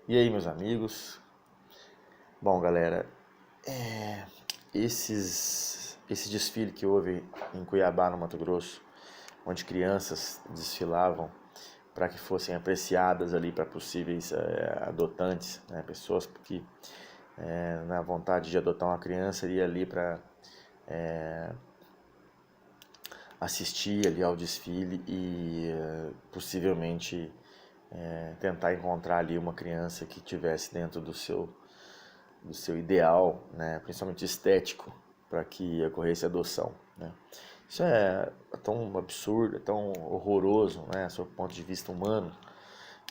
E aí, meus amigos? Bom, galera, esse desfile que houve em Cuiabá, no Mato Grosso, onde crianças desfilavam para que fossem apreciadas ali para possíveis adotantes, né, pessoas que na vontade de adotar uma criança iria ali para assistir ali ao desfile e possivelmente tentar encontrar ali uma criança que tivesse dentro do seu ideal, né, principalmente estético, para que ocorresse a adoção, né. Isso é tão absurdo, é tão horroroso, né, sob o ponto de vista humano,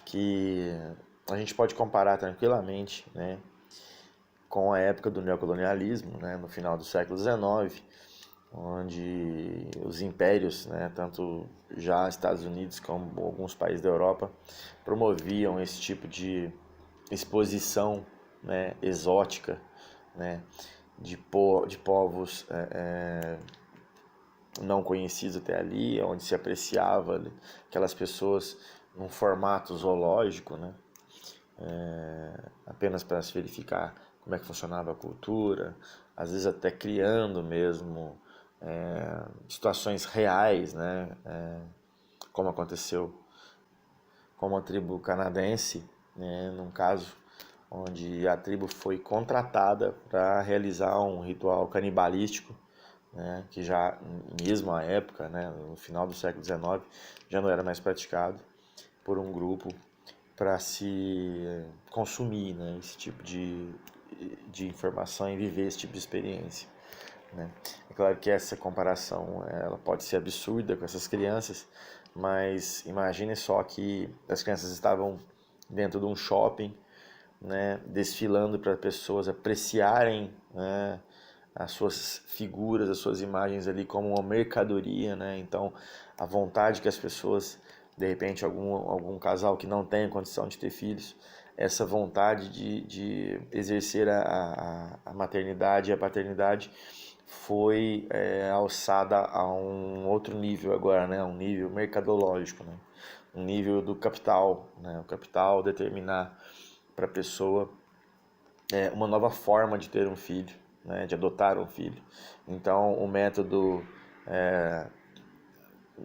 que a gente pode comparar tranquilamente, né, com a época do neocolonialismo, né, no final do século XIX, onde os impérios, né, tanto já Estados Unidos como alguns países da Europa, promoviam esse tipo de exposição, né, exótica, né, de povos não conhecidos até ali, onde se apreciava aquelas pessoas num formato zoológico, né, apenas para se verificar como é que funcionava a cultura, às vezes até criando mesmo situações reais, né, como aconteceu com a tribo canadense, né, num caso onde a tribo foi contratada para realizar um ritual canibalístico, né, que já mesmo à época, né, no final do século XIX, já não era mais praticado por um grupo para se consumir, né, esse tipo de informação e viver esse tipo de experiência, né. É claro que essa comparação ela pode ser absurda com essas crianças, mas imagine só que as crianças estavam dentro de um shopping, né, desfilando para pessoas apreciarem, né, as suas figuras, as suas imagens ali como uma mercadoria, né? Então, a vontade que as pessoas, de repente, algum casal que não tem condição de ter filhos, essa vontade de exercer a maternidade e a paternidade foi alçada a um outro nível agora, né? Um nível mercadológico, né? Um nível do capital, né? O capital determinar para a pessoa uma nova forma de ter um filho, né, de adotar um filho. Então, o método,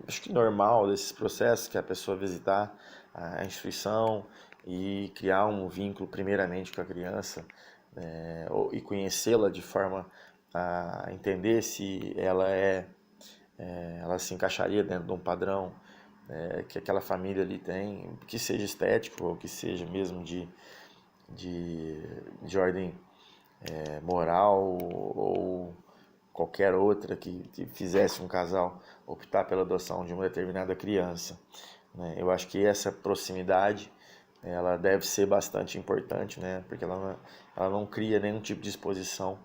acho que normal desses processos, que é a pessoa visitar a instituição e criar um vínculo primeiramente com a criança e conhecê-la de forma a entender se ela se encaixaria dentro de um padrão que aquela família ali tem, que seja estético ou que seja mesmo de, de ordem moral ou qualquer outra que fizesse um casal optar pela adoção de uma determinada criança, né? Eu acho que essa proximidade ela deve ser bastante importante, né? Porque ela não cria nenhum tipo de exposição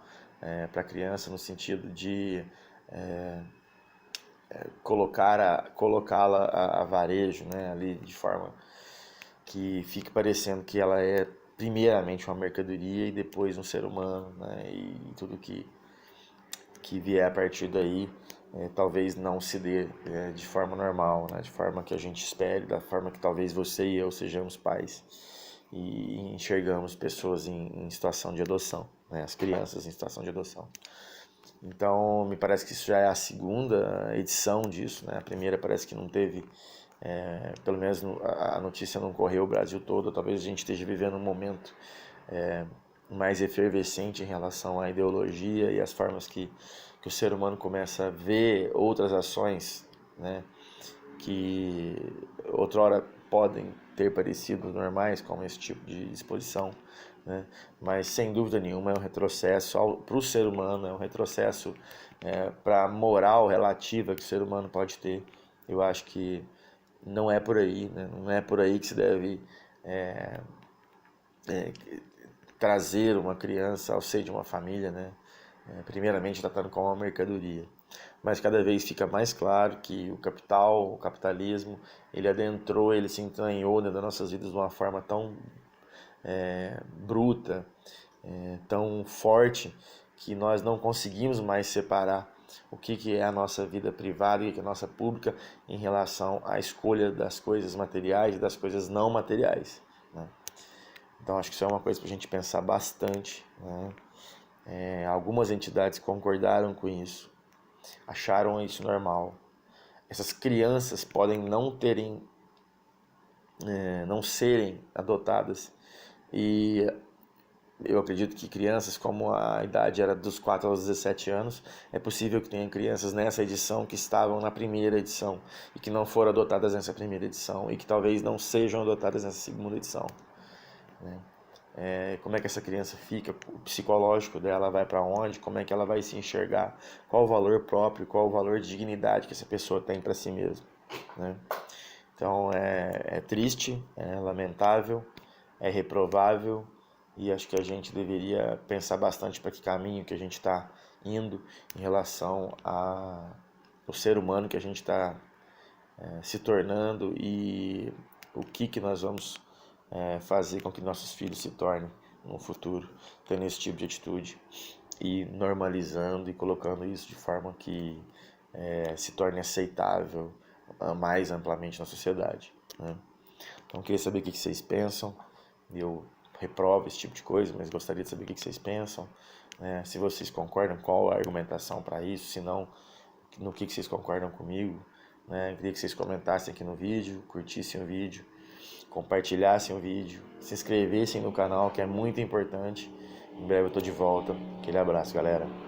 para a criança no sentido de colocá-la a varejo, né? Ali de forma que fique parecendo que ela é primeiramente uma mercadoria e depois um ser humano, né? E tudo que vier a partir daí talvez não se dê de forma normal, né? De forma que a gente espere, da forma que talvez você e eu sejamos pais e enxergamos pessoas em situação de adoção, né? As crianças em situação de adoção. Então, me parece que isso já é a segunda edição disso, né? A primeira parece que não teve, pelo menos a notícia não correu o Brasil todo. Talvez a gente esteja vivendo um momento mais efervescente em relação à ideologia e às formas que o ser humano começa a ver outras ações, né, que outrora podem ter parecido normais, como esse tipo de exposição, né, mas sem dúvida nenhuma é um retrocesso para o ser humano, é um retrocesso para a moral relativa que o ser humano pode ter. Eu acho que não é por aí, né, não é por aí que se deve trazer uma criança ao seio de uma família, né? Primeiramente tratando como uma mercadoria. Mas cada vez fica mais claro que o capital, o capitalismo, ele adentrou, ele se entranhou dentro das nossas vidas de uma forma tão bruta, tão forte, que nós não conseguimos mais separar o que é a nossa vida privada e o que é a nossa pública em relação à escolha das coisas materiais e das coisas não materiais, né? Então acho que isso é uma coisa para a gente pensar bastante, né? Algumas entidades concordaram com isso, acharam isso normal. Essas crianças podem não serem adotadas, e eu acredito que crianças, como a idade era dos 4 aos 17 anos, é possível que tenha crianças nessa edição que estavam na primeira edição e que não foram adotadas nessa primeira edição e que talvez não sejam adotadas nessa segunda edição, né? Como é que essa criança fica, o psicológico dela vai para onde, como é que ela vai se enxergar, qual o valor próprio, qual o valor de dignidade que essa pessoa tem para si mesma, né? Então é triste, é lamentável, é reprovável, e acho que a gente deveria pensar bastante para que caminho que a gente está indo em relação ao ser humano que a gente está se tornando, e o que nós vamos fazer com que nossos filhos se tornem no futuro, tendo esse tipo de atitude e normalizando e colocando isso de forma que se torne aceitável mais amplamente na sociedade, né? Então, eu queria saber o que vocês pensam. Eu reprovo esse tipo de coisa, mas gostaria de saber o que vocês pensam, né? Se vocês concordam, qual a argumentação para isso, se não, no que vocês concordam comigo, né? Eu queria que vocês comentassem aqui no vídeo, curtissem o vídeo, compartilhassem o vídeo, se inscrevessem no canal, que é muito importante. Em breve eu tô de volta. Aquele abraço, galera.